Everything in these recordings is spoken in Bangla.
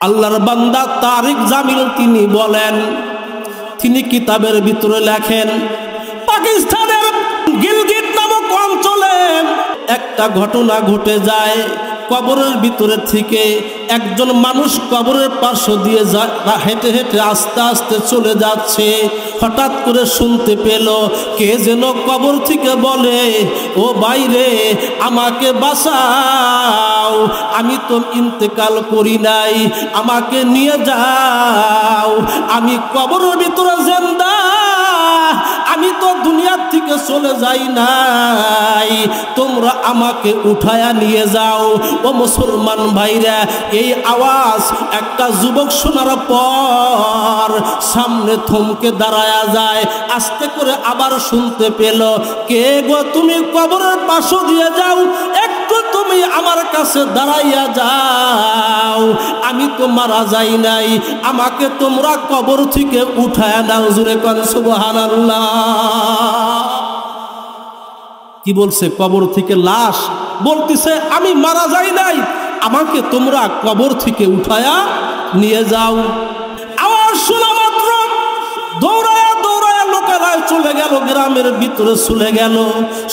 আল্লাহর বান্দা তারিক জামিল তিনি বলেন, তিনি কিতাবের ভিতরে লেখেন, পাকিস্তানের গিলগিট নামক অঞ্চলে একটা ঘটনা ঘটে যায়। কবরের ভিতরে থেকে একজন মানুষ কবরের পার্শ্ব দিয়ে হেঁটে হেঁটে আস্তে আস্তে চলে যাচ্ছে। হঠাৎ করে শুনতে পেল কে যেন কবর থেকে বলে, ও বাইরে আমাকে বাঁচাও, আমি তো ইন্তেকাল করি নাই, আমাকে নিয়ে যাও, আমি কবরের ভিতরে জিন্দা, আমি তো দুনিয়ার থেকে চলে যাই নাই, তোমরা আমাকে উঠায়া নিয়ে যাও। ও মুসলমান ভাইরা, এই আওয়াজ একটা যুবক শোনার পর সামনে থমকে দাঁড়ায়া যায়। আস্তে করে আবার শুনতে পেল, কে গো তুমি কবরের পাশে দিয়ে যাও, একটু তুমি আমার কাছে দাঁড়াইয়া যাও, আমি তো মারা যাই নাই, আমাকে তোমরা কবর থেকে উঠায়া নাও। জোরে কোন সুবহানাল্লাহ। কি বলছে? কবর থেকে লাশ বলতেছে আমি মারা যাই নাই, আমাকে তোমরা কবর থেকে উঠায়া নিয়ে যাও। আওয়াজ শোনা মাত্র দৌড়ায়া দৌড়ায়া লোকেরা চলে গেল, গ্রামের ভিতরে চলে গেল।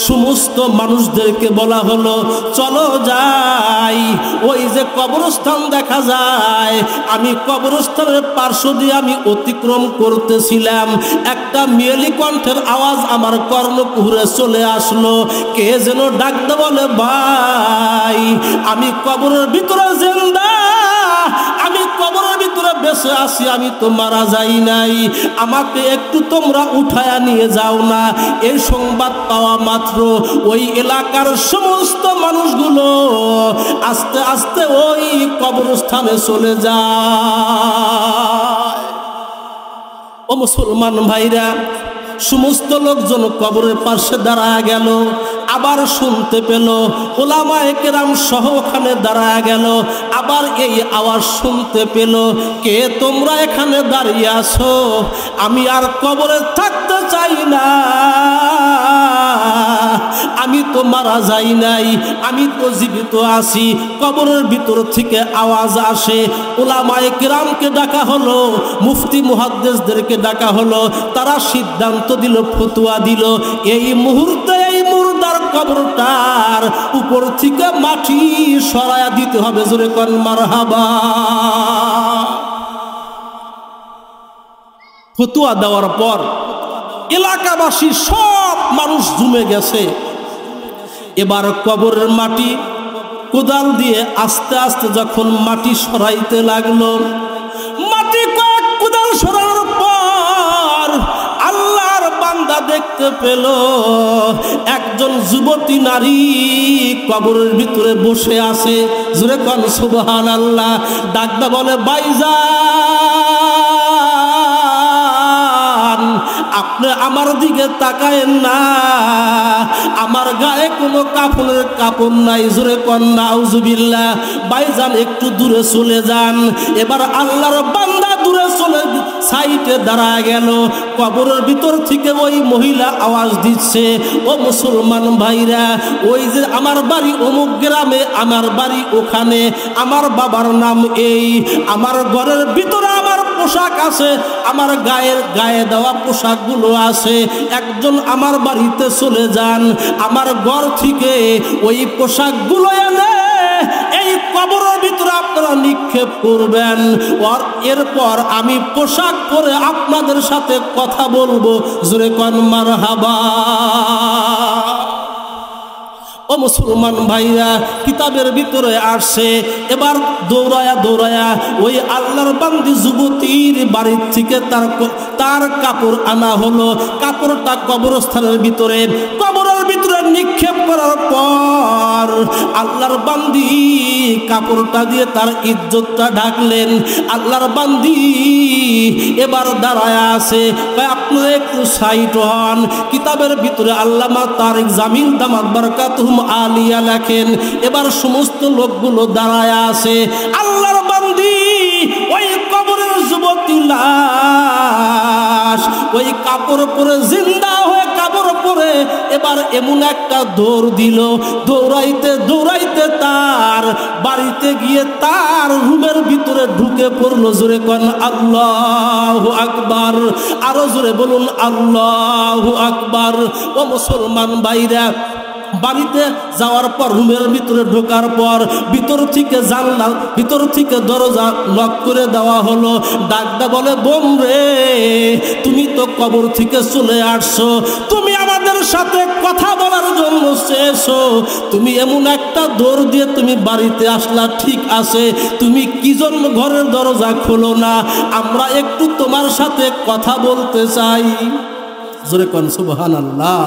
সমস্ত মানুষদেরকে বলা হলো চলো যাই, ওই যে কবরস্থান দেখা যায়, আমি কবরস্থানের পার্শ্ব দিয়ে আমি অতিক্রম করতেছিলাম, একটা মেয়েলি কণ্ঠের আওয়াজ আমার কর্ণকুহরে চলে আসলো। কে যেন ডাকতে বলে, ভাই আমি কবরের ভিতরে জিন্দা, আমি কবরের ভিতরে বেঁচে আছি, আমি তো মারা যাই নাই, আমাকে একটু তোমরা উঠায়া নিয়ে যাও না। এই সংবাদ পাওয়া মাত্র ওই এলাকার সমস্ত মানুষগুলো আস্তে আস্তে ওই কবরস্থানে চলে যায়। ও মুসলমান ভাইরা, সমস্ত লোকজন কবরের পাশে দাঁড়ায় গেল। আবার শুনতে পেল ওলামায়ে কেরাম সহ ওখানে দাঁড়ায় গেল। আবার এই আওয়াজ শুনতে পেল, কে তোমরা এখানে দাঁড়িয়ে আছো, আমি আর কবরে থাকতে চাই না, আমি তো মারা যাই নাই, আমি তো জীবিত আছি। কবরের ভিতর থেকে আওয়াজ আসে। ওলামায়ে কেরামকে ডাকা হলো, মুফতি মুহাদ্দিসদেরকে ডাকা হলো। তারা সিদ্ধান্ত দিল, ফতোয়া দিল, এই মুহূর্তে এই মুর্দার কবরটার উপর থেকে মাটি সরায়া দিতে হবে। জোরে কোন মারহাবা। ফতোয়া দেওয়ার পর এলাকাবাসী সব মানুষ জমে গেছে। এবার কবরের মাটি কোদাল দিয়ে আস্তে আস্তে যখন মাটি সরাইতে লাগলো, মাটি কয়েক কোদাল সরানোর পর আল্লাহর বান্দা দেখতে পেল একজন যুবতী নারী কবরের ভিতরে বসে আছে। জোরে কোন সুবহানাল্লাহ। ডাকদা বলে, ভাইজান আপনি আমার দিকে তাকায়েন না, আমার গায়ে কোনো কাফনের কাপড় নাই। জোরে কোন নাউজুবিল্লাহ। ভাইজান একটু দূরে চলে যান। এবার আল্লাহর বান্দা দূরে চলে সাইডে দাঁড়ায় গেল। কবরের ভিতর থেকে ওই মহিলা আওয়াজ দিচ্ছে, ও মুসলমান ভাইরা, ওই যে আমার বাড়ি অমুক গ্রামে, আমার বাড়ি ওখানে, আমার বাবার নাম এই, আমার ঘরের ভিতরে আমার পোশাক আছে, আমার গায়ে দেওয়া পোশাকগুলো আছে, একজন আমার বাড়িতে চলে যান, আমার ঘর থেকে ওই পোশাকগুলো এনে এই কবরের ভিতরে আপনারা নিক্ষেপ করবেন। এরপর আমি পোশাক পরে আপনাদের সাথে কথা বলবো। জোরে কোন মারহাবা। ও মুসলমান ভাইরা, কিতাবের ভিতরে আসছে। এবার দৌড়ায়া দৌড়ায়া ওই আল্লাহর বান্দি যুবতীর বাড়ির থেকে তার কাপড় আনা হলো। কাপড়টা কবরস্থানের ভিতরে নিক্ষেপ করার পর আল্লাহর বান্দি কাপড়টা দিয়ে তার ইজ্জতটা ঢাকলেন। আল্লাহর বান্দি এবার দাঁড়ায় আছে। আপনারা একটু সাইড হন। কিতাবের ভিতরে আল্লামা তারিক জামিল দামাত বারাকাতুহুম আলিয়া লেখেন, এবার সমস্ত লোকগুলো দাঁড়ায় আছে। আল্লাহর বান্দি ওই কবরের যুবতী লাশ ওই কাপড় পরে জিন্দা হয়ে কাপড় পরে এবার এমন একটা দৌড় দিল, দৌড়াইতে দৌড়াইতে তার বাড়িতে গিয়ে তার রুমের ভিতরে ঢুকে ঢুকে পড়লো। জোরে কোন আল্লাহু আকবার, আরো জোরে বলুন আল্লাহু আকবার। ও মুসলমান ভাইরা, বাড়িতে যাওয়ার পর রুমের ভিতরে ঢোকার পর ভিতর থেকে জানলা, ভিতর থেকে দরজা লক করে দেওয়া হলো। ডাকটা বলে, বোন রে, তুমি তো কবর থেকে চলে আসছো, তুমি আমাদের সাথে কথা বলার জন্য চেয়েছো, তুমি এমন একটা দৌড় দিয়ে তুমি বাড়িতে আসলা, ঠিক আছে, তুমি কি জন্য ঘরের দরজা খোলো না? আমরা একটু তোমার সাথে কথা বলতে চাই। জোরে কোন সুবহানাল্লাহ।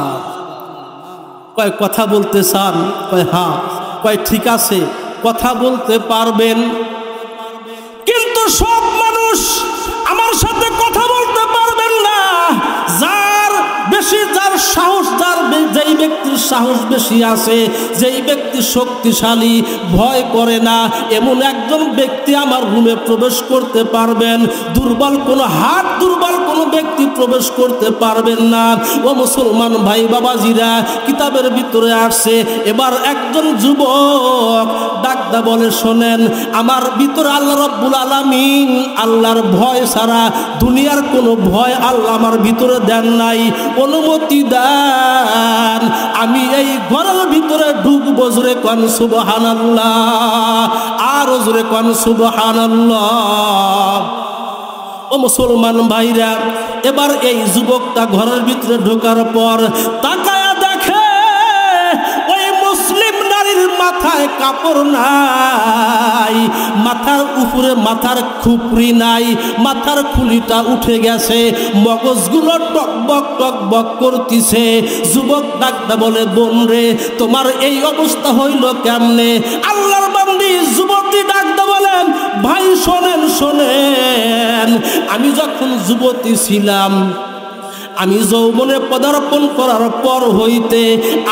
কয় কথা বলতে চান? কয় হ্যাঁ। কয় ঠিক আছে, কথা বলতে পারবেন, কিন্তু সব মানুষ আমার সাথে কথা বলতে পারবেন না। যার বেশি, যার সাহস, যেই ব্যক্তির সাহস বেশি আছে, যেই ব্যক্তি শক্তিশালী, ভয় করে না, এমন একজন ব্যক্তি আমার রুমে প্রবেশ করতে পারবেন। দুর্বল কোনো হাত, দুর্বল কোনো ব্যক্তি প্রবেশ করতে পারবেন না। ও মুসলমান ভাই বাবাজিরা, কিতাবের ভিতরে আসছে, এবার একজন যুবক ডাকদা বলে, শোনেন, আমার ভিতরে আল্লাহ রাব্বুল আলামিন, আল্লাহর ভয় ছাড়া দুনিয়ার কোনো ভয় আল্লাহ আমার ভিতরে দেন নাই, অনুমতি দেন, আমি এই ঘরের ভিতরে ঢুকবো। জোরে কোন সুবহানাল্লাহ, আর জোরে কোন সুবহানাল্লাহ। ও মুসলমান ভাইরা, এবার এই যুবকটা ঘরের ভিতরে ঢোকার পর তাকায়া দেখে ওই মুসলিম নারীর মাথায় কাপড় নাই, মাথার উপরে মাথার খুপড়ি নাই, মাথার খুলিটা উঠে গেছে, মগজগুলো টকবক টকবক করতেছে। যুবক ডাকটা বলে, বোন রে, তোমার এই অবস্থা হইল কেমনে? আল্লাহর বান্দি যুবতী ডাকটা বলেন, ভাই শোনেন, শোনেন, আমি যখন যুবতী ছিলাম, আমি যৌবনে পদার্পণ করার পর হইতে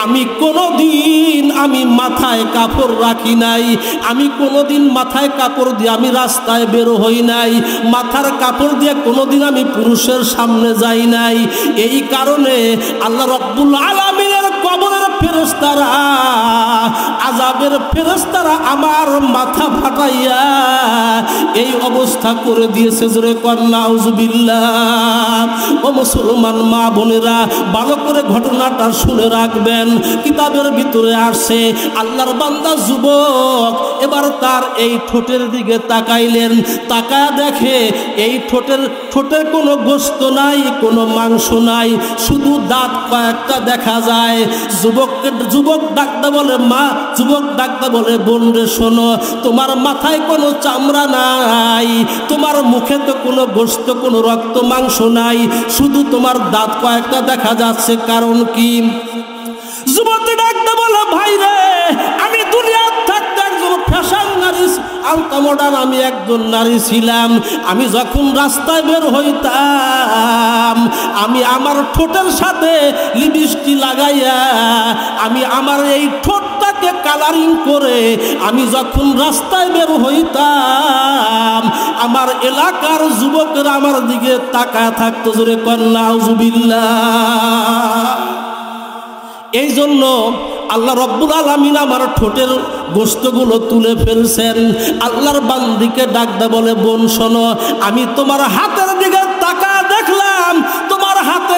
আমি কোনোদিন আমি মাথায় কাপড় রাখি নাই, আমি কোনোদিন মাথায় কাপড় দিয়ে আমি রাস্তায় বের হই নাই, মাথার কাপড় দিয়ে কোনোদিন আমি পুরুষের সামনে যাই নাই। এই কারণে আল্লাহ রাব্বুল আলামিনের কবরের ফেরেশতারা, আযাবের ফেরেশতারা আমার মাথা ফাটাইয়া এই অবস্থা করে দিয়েছে। জোরে কোন নাউজুবিল্লাহ। ও মুসলমান মা বোনেরা, ভালো করে ঘটনাটা শুনে রাখবেন। কিতাবের ভিতরে আসছে, আল্লাহর বান্দা যুবক এবার তার এই ঠোঁটের দিকে তাকাইলেন, তাকায়া দেখে এই ঠোঁটে কোনো গোশত নাই, কোনো মাংস নাই, শুধু দাঁত কয়েকটা দেখা যায়। যুবক ডাকতে বলে, মা, যুবক ডাকতে বলে, বোন রে শোনো, তোমার মাথায় কোনো চামড়া নাই, তোমার মুখে তো কোনো গোশত, কোনো রক্ত মাংস নাই, শুধু তোমার দাঁত কয়েকটা দেখা যাচ্ছে, কারণ কি? যুবতী ডাকতে বলে, ভাই রে, আমি দুনিয়ার থাকতে একজন ফ্যাশন নারী, আলতা মডার্ন আমি একজন নারী ছিলাম। আমি যখন রাস্তায় বের হইতাম, আমি আমার ঠোঁটের সাথে লিপস্টিক লাগাইয়া, আমি আমার এই ঠোঁটটাকে কালারিং করে আমি যখন রাস্তায় বের হইতাম, আমার এলাকার যুবকেরা আমার দিকে তাকায় থাকতো। জোরে কোন নাউজুবিল্লাহ। এই জন্য আল্লাহ রাব্বুল আলামিন আমার ঠোঁটের গোশতগুলো তুলে ফেলছেন। আল্লাহর বান্দিকে ডাকতে বলে, বোন শোনো, আমি তোমার হাতের দিকে তাকায় দেখলাম, তোমার হাতে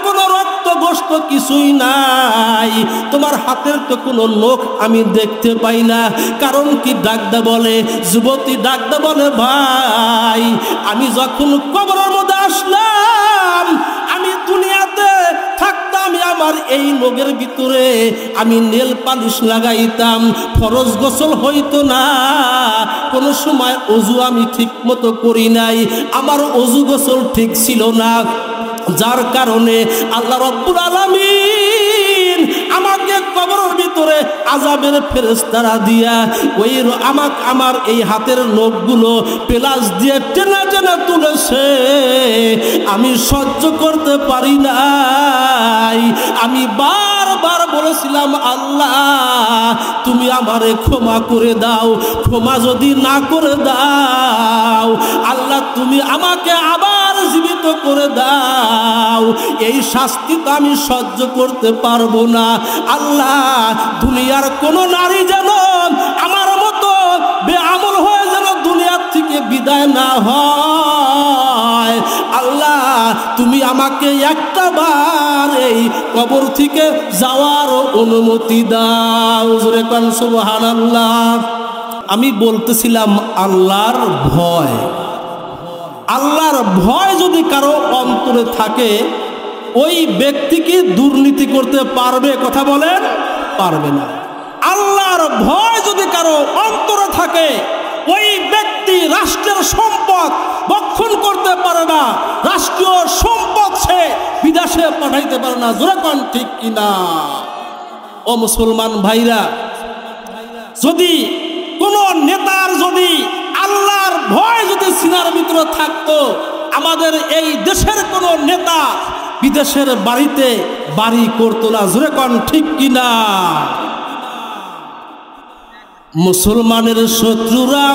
কোনো রক্ত গোশত কিছুই নাই, তোমার হাতের তো কোনো নখ আমি দেখতে পাই না, কারণ কি? ডাকতে বলে, যুবতী ডাকতে বলে, ভাই, আমি যখন কবরের মধ্যে আসলাম, আমি দুনিয়াতে থাকতাম, আমার এই নখের ভিতরে আমি নেল পালিশ লাগাইতাম, ফরজ গোসল হইতো না, কোনো সময় ওযু আমি ঠিক মতো করি নাই, আমার ওযু গোসল ঠিক ছিল না, যার কারণে আল্লাহ রাব্বুল আলামিন আমাকে কবরের ভিতরে আযাবের ফেরেশতারা দিয়া ওই আমার এই হাতের নখগুলো পেলাস দিয়ে টেনে টেনে তুলেছে। আমি সহ্য করতে পারি নাই। আমি বারবার বলেছিলাম, আল্লাহ তুমি আমারে ক্ষমা করে দাও, ক্ষমা যদি না করে দাও, আল্লাহ তুমি আমাকে আবার জীবিত করে দাও, এই শাস্তি তো আমি সহ্য করতে পারবো না। আল্লাহ, দুনিয়ার কোন নারী যেন আমার মতো বেআমল হয়ে যেন দুনিয়ার আমাকে একটা বার এই কবর থেকে যাওয়ার অনুমতি দাও। জোরে কোন সুবহানাল্লাহ। আমি বলতেছিলাম আল্লাহর ভয়, আল্লাহর ভয় যদি কারো অন্তরে থাকে ওই ব্যক্তি কি দুর্নীতি করতে পারবে? কথা বলেন, পারবে না। আল্লাহর ভয় যদি কারো অন্তরে থাকে ওই ব্যক্তি রাষ্ট্রের সম্পদ ভক্ষণ করতে পারে না, রাষ্ট্রীয় সম্পদ সে বিদেশে পাঠাইতে পারে না। জোরে কোন ঠিক কিনা? ও মুসলমান ভাইরা, যদি কোন নেতার যদি আল্লাহর ভয় যদি সিনার ভিতরে থাকতো, আমাদের এই দেশের কোন নেতা বিদেশের বাড়িতে বাড়ি করতো না। জোরে কোন ঠিক কিনা? মুসলমানের শত্রুরা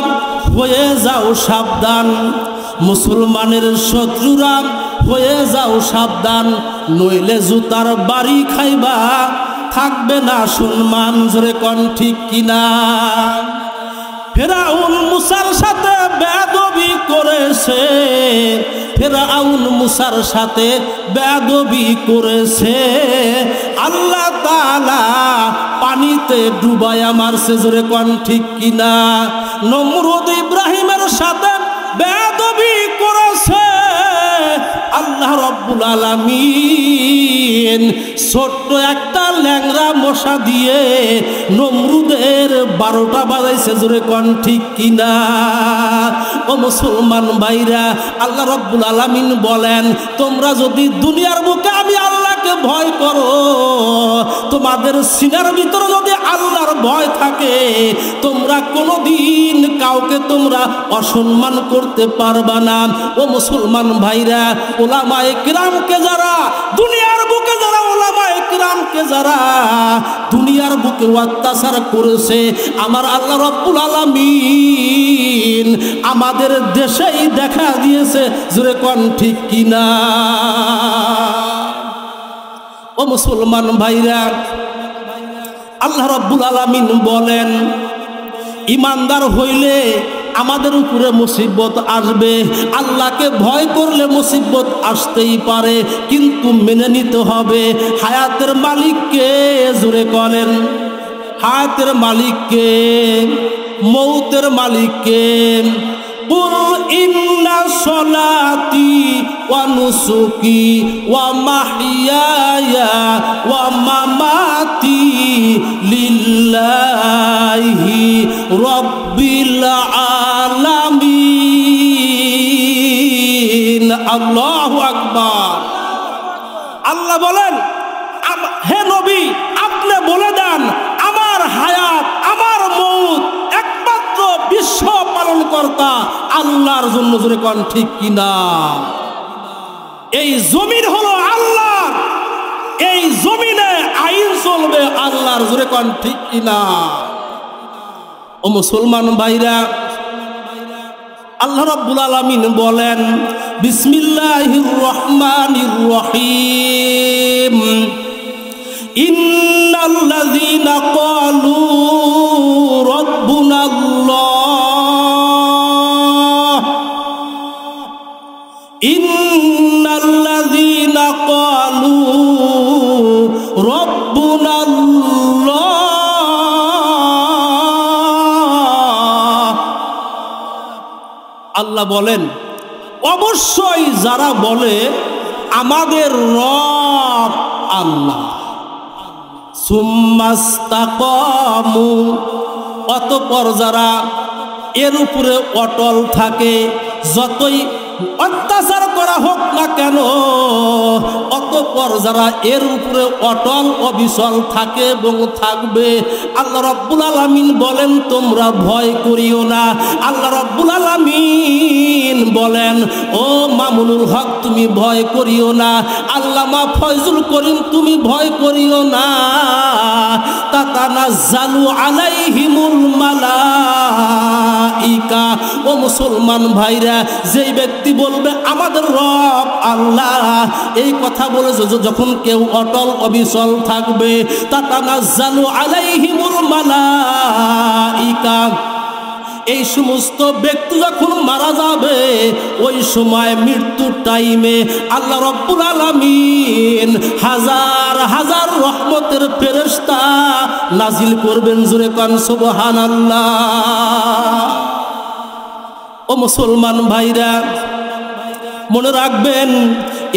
হয়ে যাও সাবধান, মুসলমানের শত্রুরা হয়ে যাও সাবধান, নইলে জুতার বাড়ি খাইবা, থাকবে না সম্মান। জোরে কোন ঠিক কিনা? ফেরাউন মুসার সাথে বেয়াদবি করেছে, ফেরাউন মুসার সাথে বেয়াদবি করেছে, আল্লাহ তাআলা পানিতে ডুবাইয়া মারছে। জোরে কোন ঠিক কিনা? নমরুদ ইব্রাহিমের সাথে বেয়াদবি করেছে, আল্লাহ রাব্বুল আলামিন ছোট্ট একটা ল্যাংড়া মশা দিয়ে নমরুদের 12টা বাজাইছে। জোরে কোন ঠিক কিনা? ও মুসলমান ভাইরা, আল্লাহ রাব্বুল আলামিন বলেন তোমরা যদি দুনিয়ার বুকে আমি আল্লাহকে ভয় করো, তোমাদের সিনার ভিতরে যদি আল্লাহর ভয় থাকে, তোমরা কোনোদিন কাউকে তোমরা অসম্মান করতে পারবা না। ও মুসলমান ভাইরা, উলামায়ে কিরামকে যারা দুনিয়ার বুকে যারা উলামায়ে কিরামকে যারা দুনিয়ার বুকে অত্যাচার করেছে, আমার আল্লাহ রাব্বুল আলামিন আমাদের দেশেই দেখা দিয়েছে। জোরে কোন ঠিক কিনা? ও মুসলমান ভাইরা, আল্লাহ রাব্বুল আলামিন বলেন ইমানদার হইলে আমাদের উপরে মুসিবত আসবে, আল্লাহকে ভয় করলে মুসিবত আসতেই পারে, কিন্তু মেনে নিতে হবে হায়াতের মালিককে। জোরে করেন, হায়াতের মালিককে, মৌতের মালিককে। কুল ইন্না সলাতি ওয়া নুসুকি ওয়া মাহইয়ায়া ওয়া মামাতি লিল্লাহি রাব্বিল আলামিন। আল্লাহু আকবার। আল্লাহ বলেন, হে নবী আপনি বলে দেন আমার হায়াত আমার মৌত একমাত্র বিশ্ব পালনকর্তা আল্লাহর জন্য। জোরে কোন ঠিক কিনা? এই জমিন হলো আল্লাহর, এই জমিনে আইন চলবে আল্লাহর। জোরে কোন ঠিক কিনা? ও মুসলমান ভাইরা, আল্লাহ রাব্বুল আলামিন বলেন বিসমিল্লাহির রহমানির রহিম, ইন্নাল্লাযীনা ক্বালু রাব্বুনাল্লাহ, ইন্নাল্লাযীনা ক্বালু রাব্বুনাল্লাহ, আল্লাহ বলেন অবশ্যই যারা বলে আমাদের রব আল্লাহ, সুম্মাস্তাকামু, অতঃপর যারা এর উপরে অটল থাকে, যতই অত্যাচার করা হোক না কেন, অতঃপর যারা এর উপরে অটল অবিচল থাকে এবং থাকবে, আল্লাহ রাব্বুল আলামিন বলেন তোমরা ভয় করিও না। আল্লাহ রাব্বুল আলামিন বলেন ও মামুনুল হক তুমি ভয় করিও না, আল্লামা ফয়জুল করিম তুমি ভয় করিও না। তাতানাজ্জালু আলাইহিমুল মালাইকা। ও মুসলমান ভাইরা, যেই ব্যক্তি বলবে আমাদের রব আল্লাহ, এই কথা বলে যখন কেউ অটল অবিচল থাকবে, তাতানাজ্জালু আলাইহিমুল মালাইকা, এই সমস্ত ব্যক্তি যখন মারা যাবে ওই সময় মৃত্যুর টাইমে আল্লাহ রাব্বুল আলামিন হাজার হাজার রহমতের ফেরেশতা নাজিল করবেন। জোরে কান সুবহানাল্লাহ। ও মুসলমান ভাইরা, মনে রাখবেন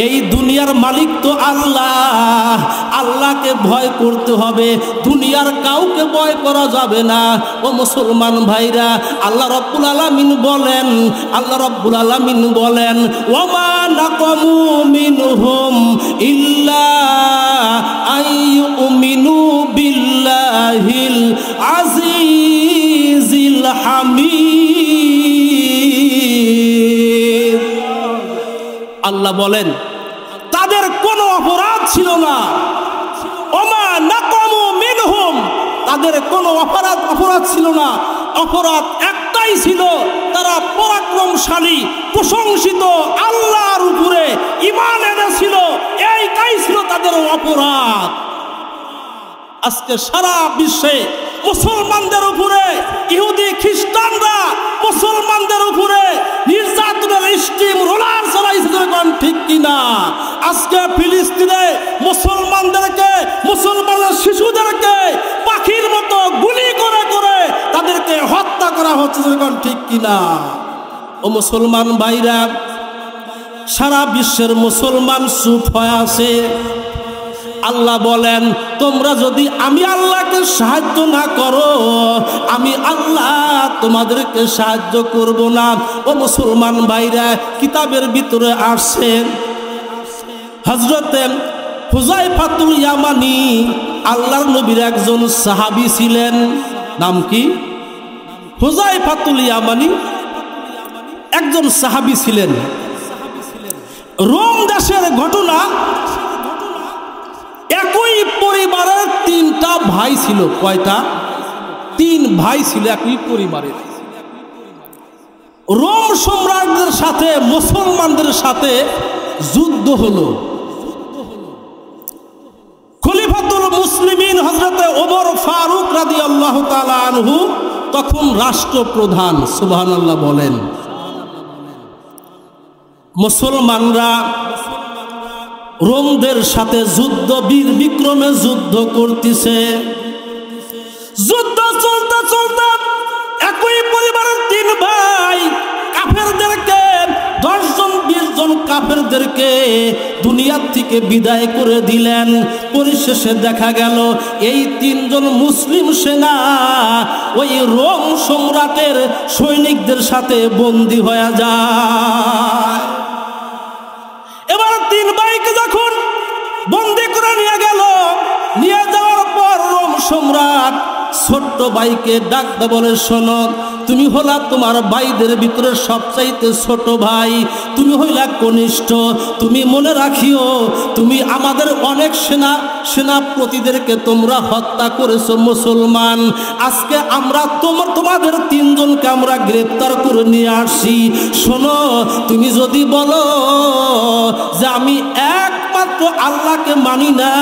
এই দুনিয়ার মালিক তো আল্লাহ। আল্লাহকে ভয় করতে হবে, দুনিয়ার কাউকে ভয় করা যাবে না। ও মুসলমান ভাইরা, আল্লাহ রাব্বুল আলামিন বলেন, আল্লাহ রাব্বুল আলামিন বলেন, ওয়ামা নাকামু মিনহুম ইল্লা আইয়ুমিনু বিল্লাহিল আজিজিল হামিদ। আল্লাহ বলেন তাদের কোনো অপরাধ ছিল না। ওমা নাকামু মিনহুম, তাদের কোনো অপরাধ ছিল না। অপরাধ একটাই ছিল, তারা পরাক্রমশালী প্রশংসিত আল্লাহর উপরে ঈমান এনেছিল, এইটাই ছিল তাদের অপরাধ। আজকে সারা বিশ্বে মুসলমানদের উপরে ইহুদি খ্রিস্টানরা মুসলমানদের উপরে নির্যাতনের স্টিম রোলার চালাইছে, ঠিক কিনা? আজকে ফিলিস্তিনে মুসলমানদেরকে, মুসলমানের শিশুদেরকে পাখির মতো গুলি করে করে তাদেরকে হত্যা করা হচ্ছে, ঠিক কিনা? ও মুসলমান ভাইরা, সারা বিশ্বের মুসলমান চুপ হয়ে আছে। আল্লাহ বলেন তোমরা যদি আমি আল্লাহকে সাহায্য না করো, আমি আল্লাহ তোমাদেরকে সাহায্য করব না। ও মুসলমান ভাইরা, কিতাবের ভিতরে আসছে হযরতে হুযায়ফাতুল ইয়ামানি আল্লাহর নবীর একজন সাহাবী ছিলেন। নাম কি? হুযায়ফাতুল ইয়ামানি একজন সাহাবী ছিলেন। রোম দেশের ঘটনা, একই পরিবারের তিনটা ভাই ছিল। কয়টা? তিন ভাই ছিল একই পরিবারের। রোম সম্রাটদের সাথে মুসলমানদের সাথে যুদ্ধ হলো। খলিফাতুল মুসলিমিন হযরতে ওমর ফারুক রাদিয়াল্লাহু তাআলা আনহু তখন রাষ্ট্রপ্রধান। সুবহানাল্লাহ বলেন। মুসলমানরা রোমদের সাথে যুদ্ধ, বীর বিক্রমে যুদ্ধ করতেছে। যুদ্ধ চলতে চলতে একই পরিবারের তিন ভাই কাফেরদেরকে 10 জন 20 জন কাফেরদেরকে দুনিয়ার থেকে বিদায় করে দিলেন। পরিশেষে দেখা গেল এই 3 জন মুসলিম সেনা ওই রোম সম্রাটের সৈনিকদের সাথে বন্দী হয়ে যায়। এবার 3 ভাইকে যখন বন্দী করে নিয়ে গেল, নিয়ে যাওয়ার পর রোম সম্রাট ছোট্ট ভাইকে ডাকতে বলে, শোনো, তুমি হলা তোমার ভাইদের ভিতরে সবচাইতে ছোট ভাই, তুমি হইলা কনিষ্ঠ, তুমি মনে রাখিও তুমি আমাদের অনেক সেনাপতিদেরকে তোমরা হত্যা করেছো মুসলমান। আজকে আমরা তোমাদের 3 জনকে আমরা গ্রেফতার করে নিয়ে আসি। শোনো, তুমি যদি বলো যে আমি একমাত্র আল্লাহকে মানি না,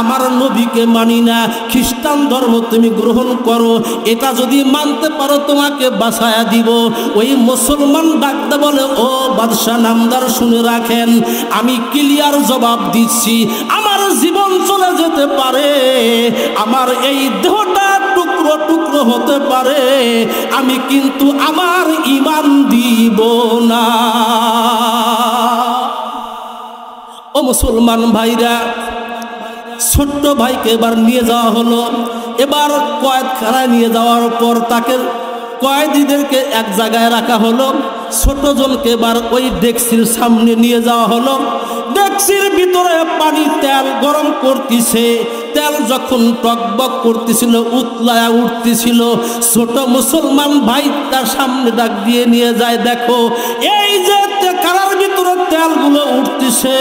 আমার নবীকে মানি না, খ্রিস্টান ধর্ম তুমি গ্রহণ করো, এটা যদি মানতে পারো তোমাকে বাঁচায়া দিব। ওই মুসলমান ডাকতে বলে, ও বাদশাহ নামদার, শুনে রাখেন, আমি ক্লিয়ার জবাব দিচ্ছি, আমার জীবন চলে যেতে পারে, আমার এই দেহটা টুকরো টুকরো হতে পারে, আমি কিন্তু আমার ঈমান দিব না। ও মুসলমান ভাইরা, ছোট্ট ভাইকে এবার নিয়ে যাওয়া হলো। এবার কয়েদখানায় নিয়ে যাওয়ার পর তাকে কয়েদিদেরকে এক জায়গায় রাখা হলো। ছোট জনকে এবার ওই ডেকসির সামনে নিয়ে যাওয়া হলো। ডেকসির ভিতরে পানি, তেল গরম করতেছে। তেল যখন টকবক করতেছিল, উতলায়া উঠতেছিল, ছোট মুসলমান ভাই তার সামনে ডাক দিয়ে নিয়ে যায়, দেখো এই যে কারার ভিতরে তেলগুলো উঠতেছে,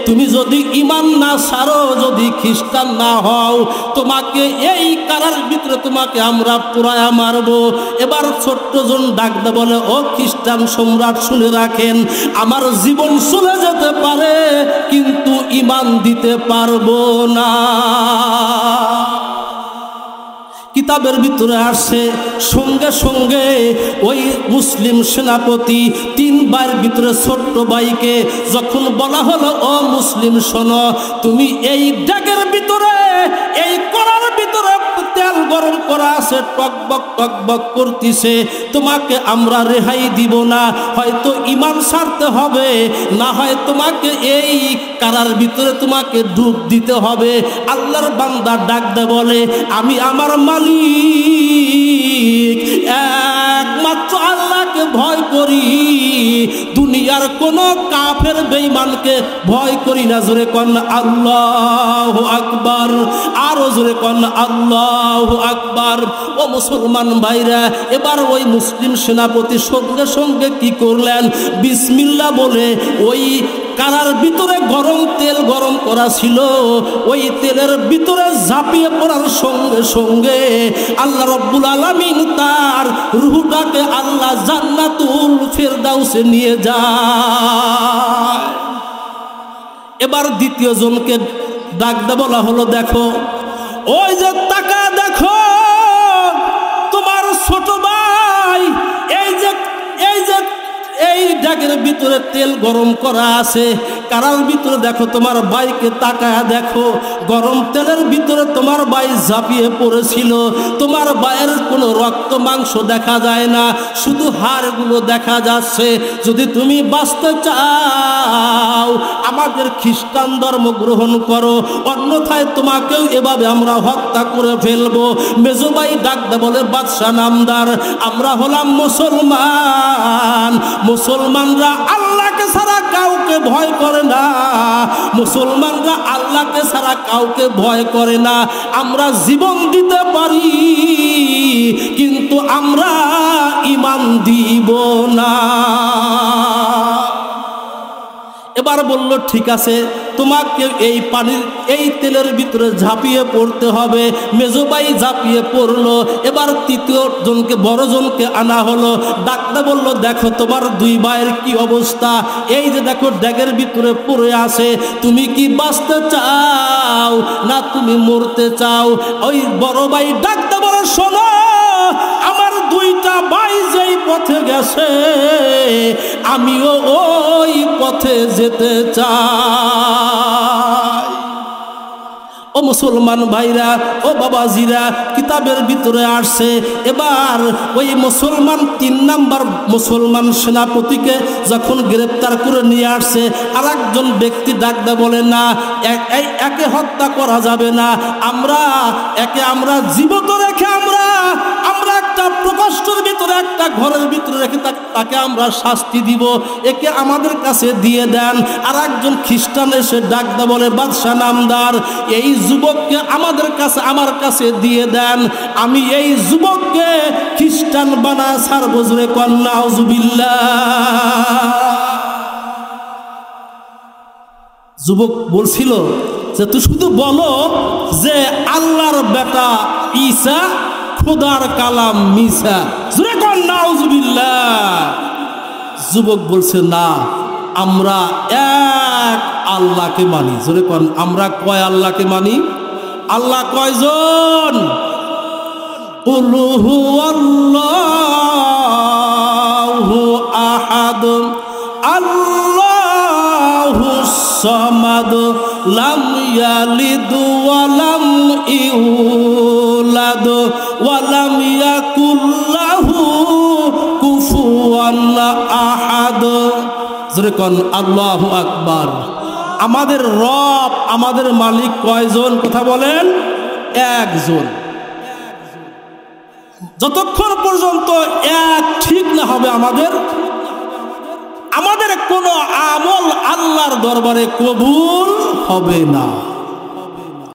তুমি যদি ঈমান না ছাড়ো, যদি খ্রিস্টান না হও, তোমাকে এই কারার ভিতরে তোমাকে আমরা পুরায়া মারবো। এবার ছোট্ট জন ডাকতে বলে, ও খ্রিস্টান সম্রাট, শুনে রাখেন, আমার জীবন চলে যেতে পারে কিন্তু ঈমান দিতে পারবো না। কিতাবের ভিতরে আসছে সঙ্গে সঙ্গে ওই মুসলিম সেনাপতি 3 ভাইয়ের ভিতরে ছোট্ট ভাইকে যখন বলা হলো, ও মুসলিম শোনো, তুমি এই ডেকের ভিতরে এই কড়ার ভিতরে তেল গরম করা আছে, টকবক টকবক করতেছে, তোমাকে আমরা রেহাই দিব না, হয়তো ঈমান ছাড়তে হবে, না হয় তোমাকে এই কারার ভিতরে তোমাকে ডুব দিতে হবে। আল্লাহর বান্দা ডাক দে বলে, আমি আমার মালিক একমাত্র আল্লাহকে ভয় করি, দুনিয়ার কোন কাফের বেঈমানকে ভয় করি না। জোরে কোন আল্লাহু আকবার, আরো জোরে কোন আল্লাহু আকবার। ও মুসলমান ভাইরা, এবার ওই মুসলিম সেনাপতি সঙ্গে সঙ্গে কি করলেন, বিসমিল্লাহ বলে ওই কারার ভিতরে গরম তেল গরম করা ছিল, ওই তেলের ভিতরে ঝাঁপিয়ে পড়ার সঙ্গে সঙ্গে আল্লাহ রব্বুল আলামিন তার রূহটাকে আল্লাহ জান্নাতুল ফেরদাউসে নিয়ে যায়। এবার দ্বিতীয় জনকে ডাক দে বলা হলো, দেখো ওই যে টাকা দেখো তোমার ছোট ভাই, এই ডেকের ভিতরে তেল গরম করা আছে, কারার ভিতরে দেখো তোমার ভাইকে তাকায়া দেখো, গরম তেলের ভিতরে তোমার ভাই ঝাঁপিয়ে পড়েছিল, তোমার ভাইয়ের কোনো রক্ত মাংস দেখা যায় না, শুধু হাড়গুলো দেখা যাচ্ছে। যদি তুমি বাঁচতে চাও আমাদের খ্রিস্টান ধর্ম গ্রহণ করো, অন্যথায় তোমাকেও এভাবে আমরা হত্যা করে ফেলবো। মেজো ভাই ডাক দে বলে, বাদশা নামদার, আমরা হলাম মুসলমান, মুসলমানরা আল্লাহকে ছাড়া কাউকে ভয় করে না, মুসলমানরা আল্লাহকে ছাড়া কাউকে ভয় করে না। আমরা জীবন দিতে পারি কিন্তু আমরা ঈমান দিব না। এবার বলল, ঠিক আছে, তোমাকে এই পানির এই তেলের ভিতরে ঝাঁপিয়ে পড়তে হবে। মেজোবাই ঝাঁপিয়ে পড়লো। এবার তৃতীয় জনকে, বড় জনকে আনা হলো। ডাক্তার বলল, দেখো তোমার 2 ভাইয়ের কি অবস্থা, এই যে দেখো ড্যাগের ভিতরে পড়ে আছে, তুমি কি বাঁচতে চাও না তুমি মরতে চাও? ওই বড় ভাই ডাক্তার বলে, শোনো, আমার 2টা ভাই যেই পথে গেছে আমিও ওই পথে যেতে চাই। ও মুসলমান ভাইরা, ও বাবাজিরা, কিতাবের ভিতরে আসছে এবার ওই মুসলমান 3 নাম্বার মুসলমান সেনাপতিকে যখন গ্রেপ্তার করে নিয়ে আসছে, আর একজন ব্যক্তি ডাক দে বলে, না, একে হত্যা করা যাবে না, আমরা জীবিত রেখে আমরা একটা প্রকোষ্ঠের ভিতরে, একটা ঘরের ভিতরে রেখে তাকে আমরা শাস্তি দিব, একে আমাদের কাছে দিয়ে দেন। আর একজন খ্রিস্টান এসে ডাক দে বলে, বাদশা নামদার, এই যুবককে আমার কাছে দিয়ে দেন, আমি এই যুবককে খ্রিস্টান বানা ছাড়বো। জোরে কোন নাউজুবিল্লাহ। যুবক বলছিল যে, তুই শুধু বলো যে আল্লাহর বেটা ঈসা খোদার কালাম মিসা। জোরে কোন নাউজুবিল্লাহ। যুবক বলছে, না, আমরা এক আল্লাহকে মানি। জোরে কোন, আমরা কয় আল্লাহকে মানি? আল্লাহ কয়জন? কুল হুয়াল্লাহু আহাদ, আল্লাহুস সামাদ, লাম ইয়ালিদ ওয়া লাম ইউলাদ ওয়া লাম ইয়াকুল লাহু কুফুয়ান আহাদ। জোরে কোন আল্লাহু আকবার। আমাদের রব, আমাদের মালিক কয়জন? কথা বলেন, একজন। যতক্ষণ পর্যন্ত এক ঠিক না হবে আমাদের কোনো আমল আল্লাহর দরবারে কবুল হবে না।